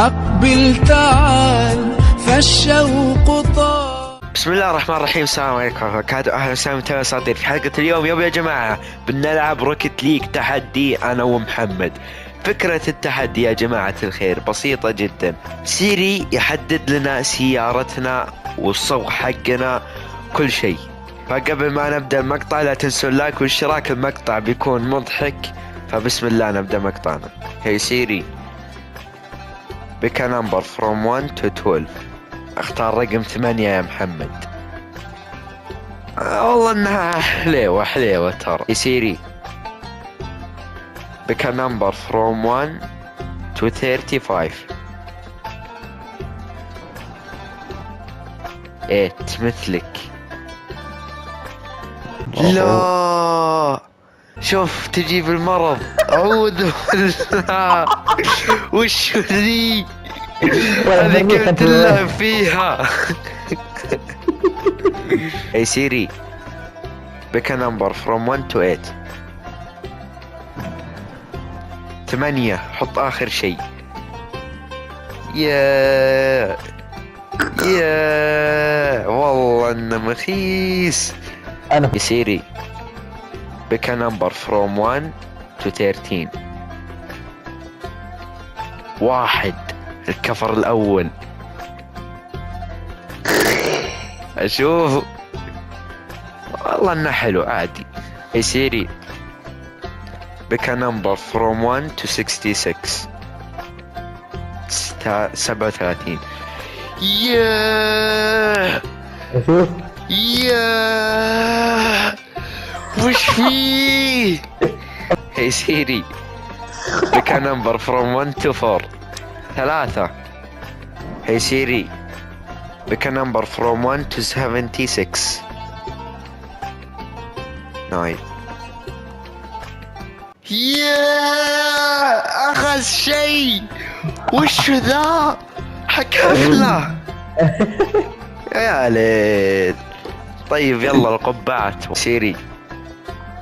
أقبل تعال فالشوق طال. بسم الله الرحمن الرحيم. السلام عليكم ورحمة الله وبركاته. أهلا وسهلا متابعي أساطير. في حلقة اليوم يا جماعة بنلعب روكيت ليج تحدي أنا ومحمد. فكرة التحدي يا جماعة الخير بسيطة جدا. سيري يحدد لنا سيارتنا والصوغ حقنا كل شيء. فقبل ما نبدأ المقطع لا تنسوا اللايك والاشتراك، المقطع بيكون مضحك. فبسم الله نبدأ مقطعنا. هي سيري pick a number from 1 to 12. اختار رقم 8 يا محمد. والله انها حليوة ترى. يا سيري pick a number from 1 to 35. 8 مثلك. لا شوف تجيب المرض. أعوذ بالله. وش ذي؟ هذه كيف تلعب فيها؟ Hey Siri, pick a number from 1 to 8. 8 حط آخر شيء. يا والله إنه مخيس. أنا يا سيري pick a number from 1 to 13. 1 الكفر الأول. أشوف والله إنه حلو عادي. يا سيري pick a number from 1 to 66. 37. أشوف وش فيه؟ هي سيري pick a number from 1 to 4. 3. هي سيري pick a number from 1 to 76. 9. أخذ شيء. وش ذا؟ حكفله. يا ليل. طيب يلا القبعات. سيري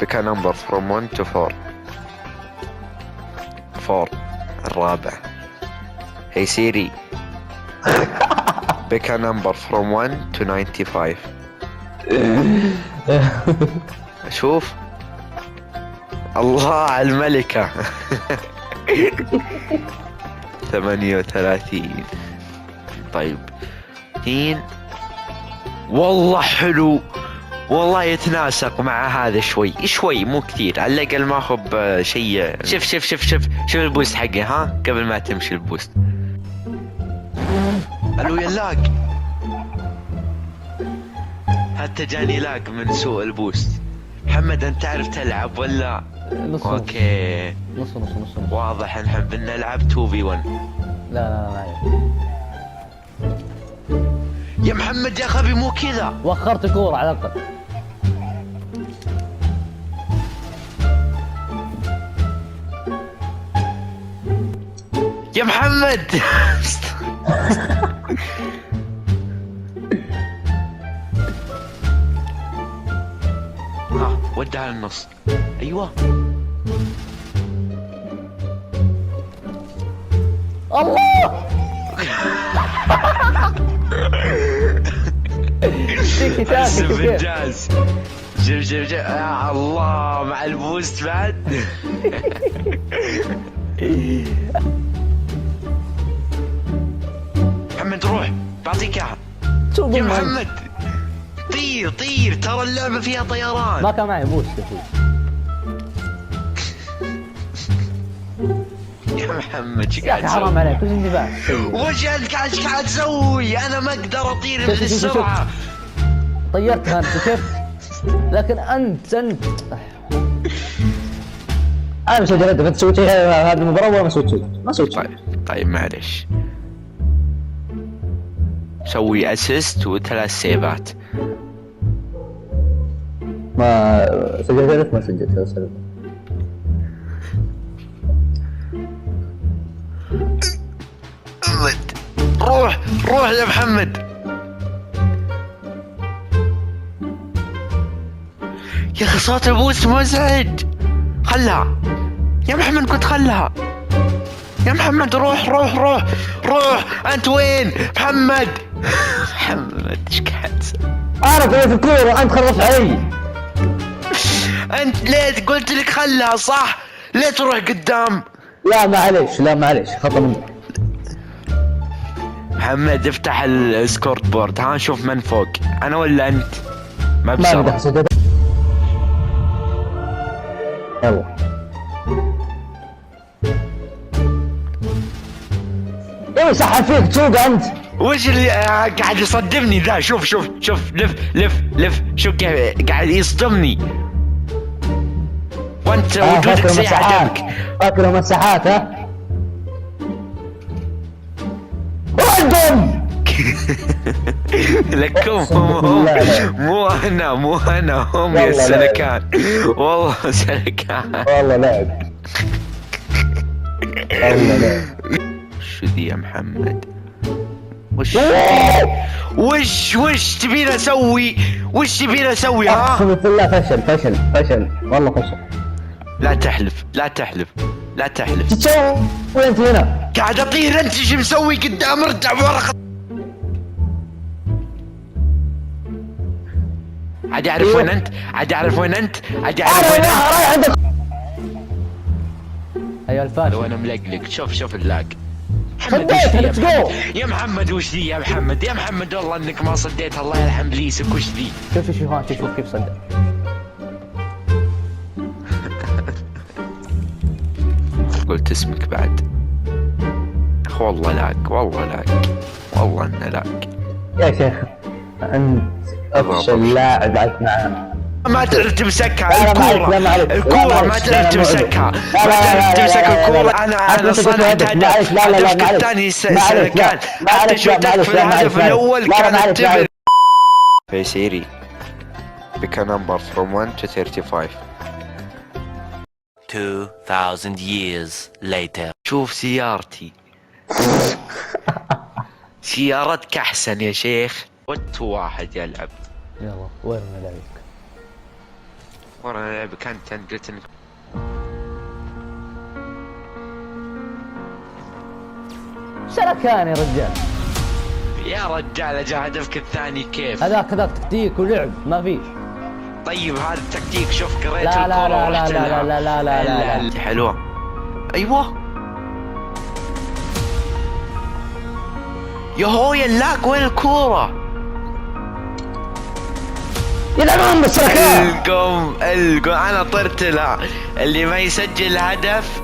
pick a number from 1 to 4. 4 الرابع. هي سيري pick a number from 1 to 95. شوف الله على الملكة. 38. طيب 2. والله حلو، والله يتناسق مع هذا شوي مو كثير، على الأقل ماخذ شيء. شوف البوست حقه ها قبل ما تمشي البوست. الو يا لاق، حتى جاني لاق من سوء البوست. محمد انت تعرف تلعب ولا؟ نص اوكي نص. واضح نحب نلعب 2v1. لا يا محمد يا غبي مو كذا. وخرت كورة على الأقل. يا محمد. ودها للنص. ايوه الله. السفنجاز. جيب يا الله مع البوست بعد. محمد روح بعطيك اياها. يا محمد طير ترى اللعبة فيها طيران. ما كان معي بوست يا اخوي. يا محمد شو يا قاعد اخي حرام عليك، وش اندفاع؟ وش قاعد تسوي؟ انا ما اقدر اطير بهذه السرعة. طيرتها انت كيف؟ لكن انت انا مش قادر. انت سويت شيء هذه المباراة ولا ما سويت شيء؟ طيب معلش. سوي اسيست و3 سيفات. ما سجلت هدف، ما سجلت هدف. روح يا محمد. يا اخي صوت البوست مزعج. خلها يا محمد، قلت خلها يا محمد روح روح روح روح. انت وين محمد؟ محمد ايش قاعد تسوي؟ انا في الكورة وانت خلصت علي. انت ليه قلت لك خلها صح؟ ليه تروح قدام؟ لا معليش لا معليش خطأ منك. محمد افتح السكورت بورد، ها نشوف من فوق، انا ولا انت؟ ما ما بدي بسرعة. حسيت. يلا ايه سحب فيك تسوق انت. وش اللي قاعد يصدمني ذا؟ شوف شوف شوف، لف لف لف، شوف كيف قاعد يصدمني. وانت وجودك زي عدمك. فاكر مساحات ها؟ ردم. لكم مو انا هم يا والله سلكان. والله سلكان. والله لعب. والله لعب. شو ذي يا محمد؟ وش تبينا اسوي؟ وش تبينا اسوي ها؟ اقسم بالله فشل والله فشل. لا تحلف لا تحلف لا تحلف. تسوي انت هنا؟ قاعد اطير، انت ايش مسوي قدام؟ ارجع ورا. عاد اعرف وين انت، عاد اعرف وين انت، عاد اعرف وين انت. رايح عندك. ايوه الفاشل. وانا ملقلق. شوف اللاق. صديت ليتس جو. يا محمد وش ذي يا محمد؟ يا محمد والله انك ما صديت، الله يرحم بليسك. وش ذي؟ شوف كيف صدق. قلت اسمك بعد. اخ والله لاق، والله لاق، والله انه لاق. يا شيخ انت افشل لاعب لعبت معاه. ما تعرف تمسكها لا، الكورة. لا، معلش. الكورة ما تعرف تمسكها. ما تعرف تمسك الكورة. انا صنعت هدف. هدفك الثاني سلكان. حتى شوتك في الهدف الاول كانت تبر. في سيري pick a number from 1 to 35. 2000 years later. شوف سيارتي. سيارتك احسن يا شيخ. وانت واحد يلعب. يلا وين لعبك؟ ورا لعبك انت قلت انك سلكان يا رجال. يا رجال جا هدفك الثاني كيف؟ هذاك تكتيك ولعب ما فيش. طيب هذا التكتيك. شوف قريت لا الكورة لا لا لا ورحت لا لها. لا لا لا لا لا. حلوة. ايوه يا هو اللاك. وين الكورة؟ يلعبون بالسلكان. القم انا طرت لها. اللي ما يسجل هدف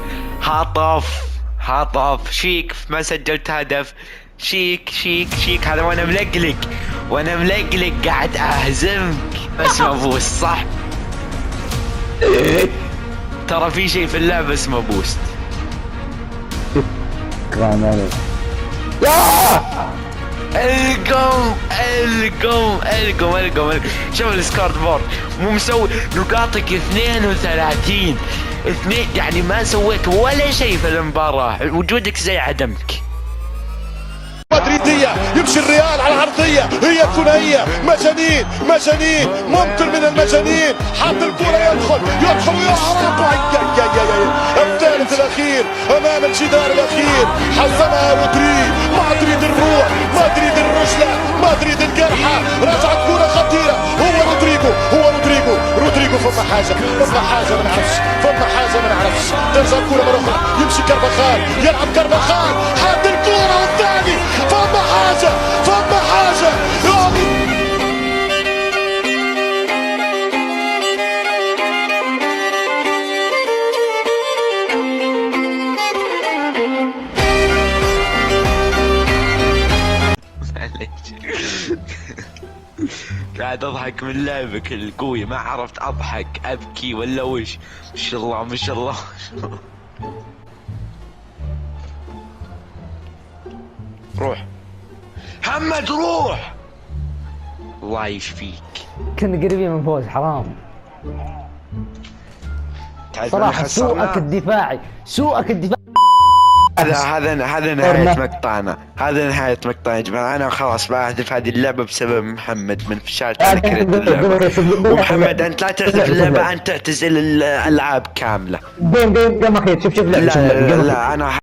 حطف شيك. ما سجلت هدف شيك. هذا وانا ملقلق قاعد اهزمك بس ما بوست صح. ترى في شيء في اللعبة اسمه بوست. القم شوف السكورت بورد مو مسوي نقاطك 32. يعني ما سويت ولا شيء في المباراة. وجودك زي عدمك. مدريدية يمشي الريال على العرضية، هي الثنائية. مجانين ممكن من المجانين. حط الكرة يدخل ويعرض. الثالث الأخير أمام الجدار الأخير. حسمها مدريد الروح، مدريد الرجلة، مدريد الجرحى. رجعت كرة خطيرة. هو رودريجو فما حاجة ما نعرفش. ترجع الكرة مرة أخرى. يمشي كارفاخال، يلعب كارفاخال. حط الكرة والثاني. فما حاجة يعني. قاعد اضحك من لعبك القوي. ما عرفت اضحك ابكي ولا وش. ما شاء الله. روح محمد روح. الله يشفيك. كنا قريبين من فوز حرام صراحة. سوءك الدفاعي. هذا نهاية مقطعنا. هذا نهاية مقطعنا يا جماعة. أنا خلاص بحذف هذه اللعبة بسبب محمد من فشلت على كرة اللعبة. ومحمد أنت لا تحذف اللعبة، أنت تعتزل الألعاب كاملة. جيم أخير. شوف لا أنا